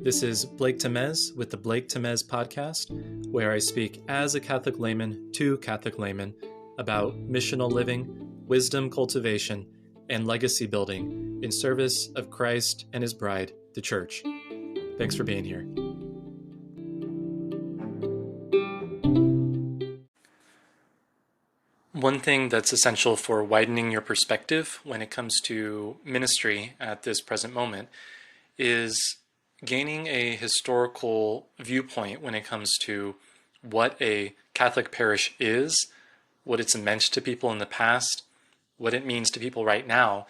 This is Blake Temez with the Blake Temez podcast, where I speak as a Catholic layman to Catholic laymen about missional living, wisdom cultivation, and legacy building in service of Christ and his bride, the Church. Thanks for being here. One thing that's essential for widening your perspective when it comes to ministry at this present moment is gaining a historical viewpoint when it comes to what a Catholic parish is, what it's meant to people in the past, what it means to people right now,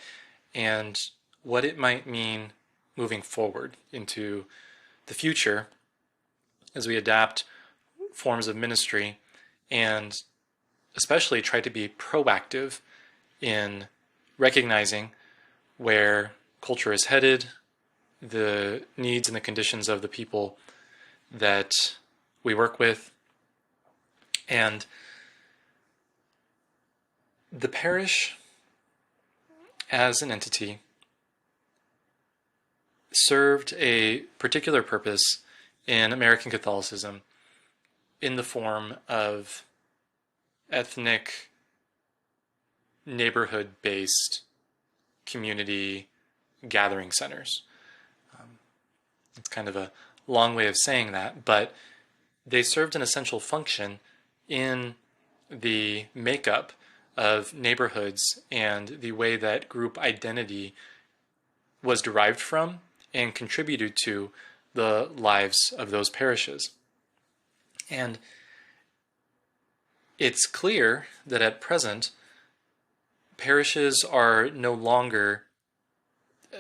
and what it might mean moving forward into the future as we adapt forms of ministry and especially try to be proactive in recognizing where culture is headed, the needs and the conditions of the people that we work with. And the parish as an entity served a particular purpose in American Catholicism in the form of ethnic, neighborhood-based community gathering centers. It's kind of a long way of saying that, but they served an essential function in the makeup of neighborhoods and the way that group identity was derived from and contributed to the lives of those parishes. And it's clear that at present, parishes are no longer,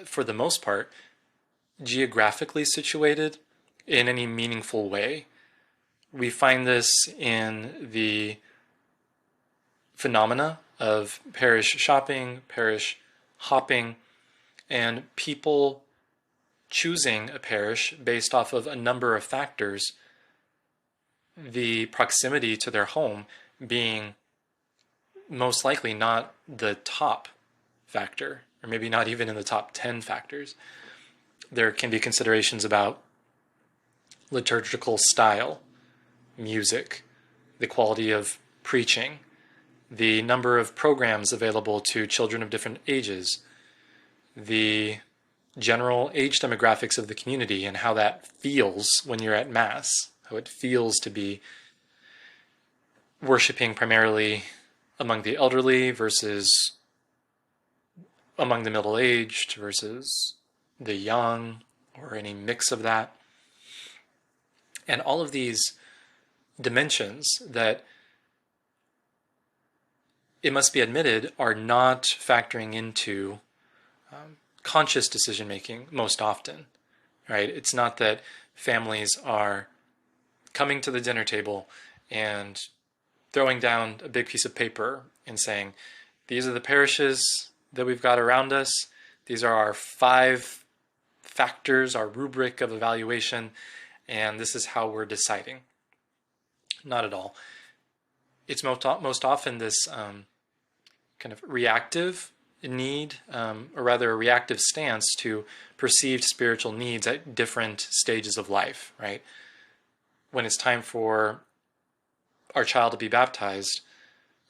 for the most part, geographically situated in any meaningful way. We find this in the phenomena of parish shopping, parish hopping, and people choosing a parish based off of a number of factors, the proximity to their home being most likely not the top factor, or maybe not even in the top 10 factors. There can be considerations about liturgical style, music, the quality of preaching, the number of programs available to children of different ages, the general age demographics of the community and how that feels when you're at Mass, how it feels to be worshiping primarily among the elderly versus among the middle-aged versus the young, or any mix of that. And all of these dimensions that, it must be admitted, are not factoring into conscious decision-making most often, right? It's not that families are coming to the dinner table and throwing down a big piece of paper and saying, these are the parishes that we've got around us. These are our 5 factors, our rubric of evaluation, and this is how we're deciding. Not at all. It's most often this kind of reactive need, or rather a reactive stance to perceived spiritual needs at different stages of life, right? When it's time for our child to be baptized,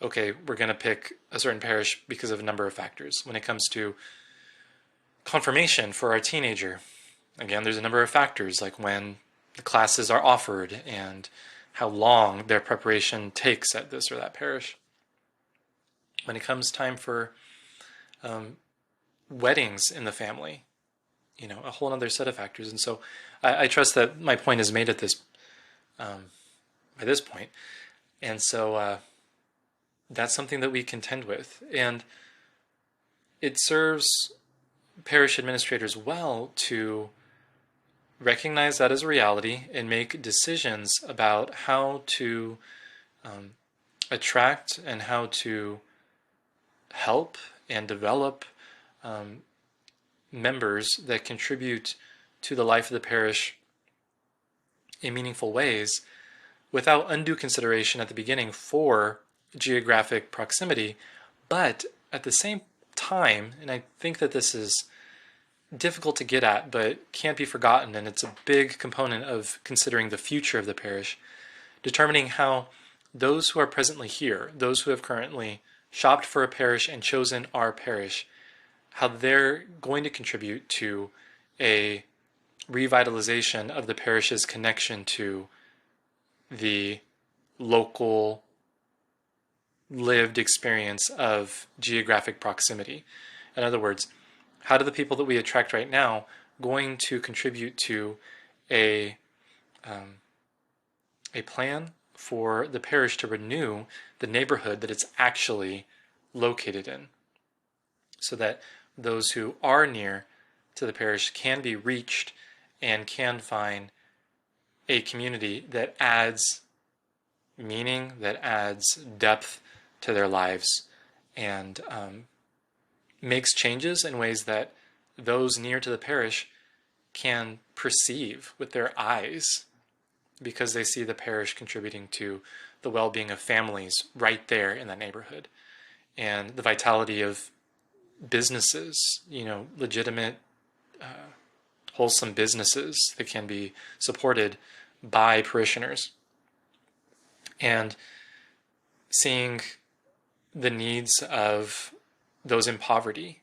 okay, we're going to pick a certain parish because of a number of factors. When it comes to confirmation for our teenager, again, there's a number of factors, like when the classes are offered and how long their preparation takes at this or that parish. When it comes time for weddings in the family, a whole other set of factors. And so I trust that my point is made at this by this point. And so that's something that we contend with. And it serves parish administrators well to recognize that as a reality and make decisions about how to attract and how to help and develop members that contribute to the life of the parish in meaningful ways, without undue consideration at the beginning for geographic proximity, but at the same time, and I think that this is difficult to get at, but can't be forgotten, and it's a big component of considering the future of the parish, determining how those who are presently here, those who have currently shopped for a parish and chosen our parish, how they're going to contribute to a revitalization of the parish's connection to the local lived experience of geographic proximity. In other words, how do the people that we attract right now going to contribute to a plan for the parish to renew the neighborhood that it's actually located in, so that those who are near to the parish can be reached and can find a community that adds meaning, that adds depth to their lives, and makes changes in ways that those near to the parish can perceive with their eyes, because they see the parish contributing to the well-being of families right there in that neighborhood, and the vitality of businesses, legitimate, wholesome businesses that can be supported by parishioners, and seeing the needs of those in poverty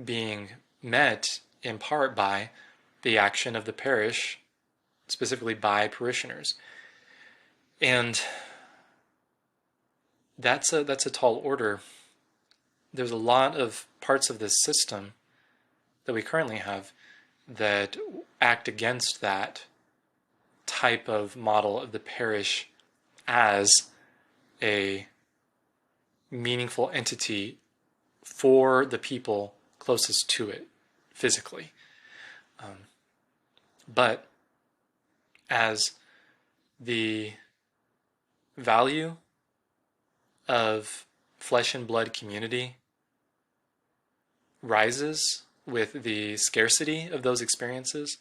being met in part by the action of the parish, specifically by parishioners. And that's a tall order. There's a lot of parts of this system that we currently have that act against that type of model of the parish as a meaningful entity for the people closest to it physically. But as the value of flesh and blood community rises with the scarcity of those experiences,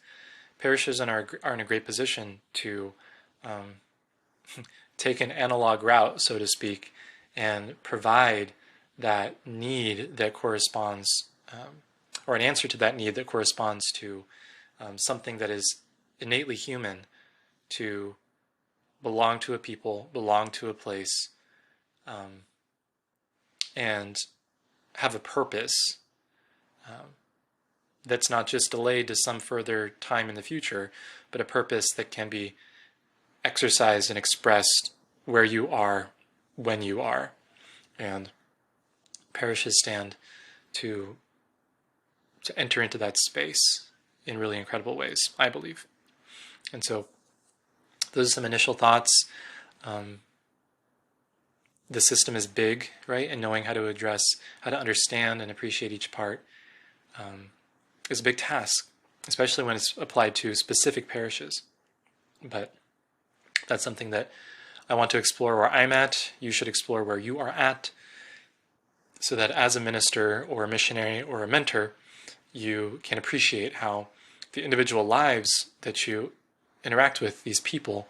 parishes are in a great position to take an analog route, so to speak, and provide that need that corresponds, or an answer to that need that corresponds to something that is innately human, to belong to a people, belong to a place, and have a purpose that's not just delayed to some further time in the future, but a purpose that can be exercised and expressed where you are, when you are. And parishes stand to enter into that space in really incredible ways, I believe. And so those are some initial thoughts. The system is big, right? And knowing how to address, how to understand and appreciate each part is a big task, especially when it's applied to specific parishes. But that's something that I want to explore where I'm at. You should explore where you are at, so that as a minister or a missionary or a mentor, you can appreciate how the individual lives that you interact with, these people,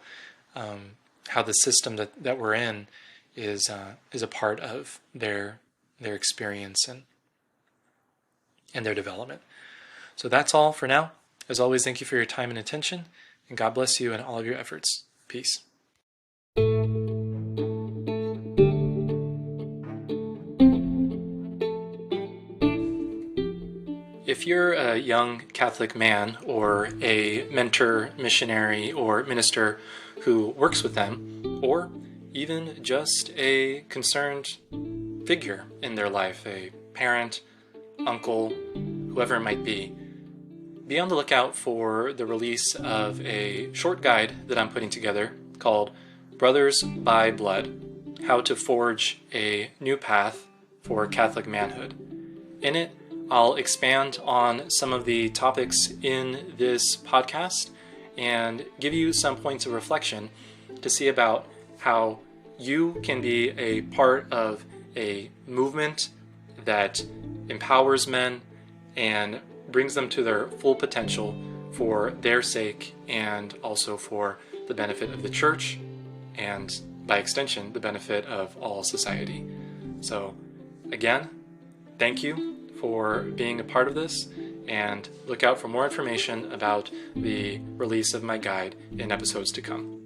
how the system that we're in is a part of their experience and their development. So that's all for now. As always, thank you for your time and attention, and God bless you in all of your efforts. Peace. If you're a young Catholic man or a mentor, missionary, or minister who works with them, or even just a concerned figure in their life, a parent, uncle, whoever it might be on the lookout for the release of a short guide that I'm putting together called Brothers by Blood: How to Forge a New Path for Catholic Manhood. In it, I'll expand on some of the topics in this podcast and give you some points of reflection to see about how you can be a part of a movement that empowers men and brings them to their full potential for their sake, and also for the benefit of the church, and by extension, the benefit of all society. So again, thank you for being a part of this, and look out for more information about the release of my guide in episodes to come.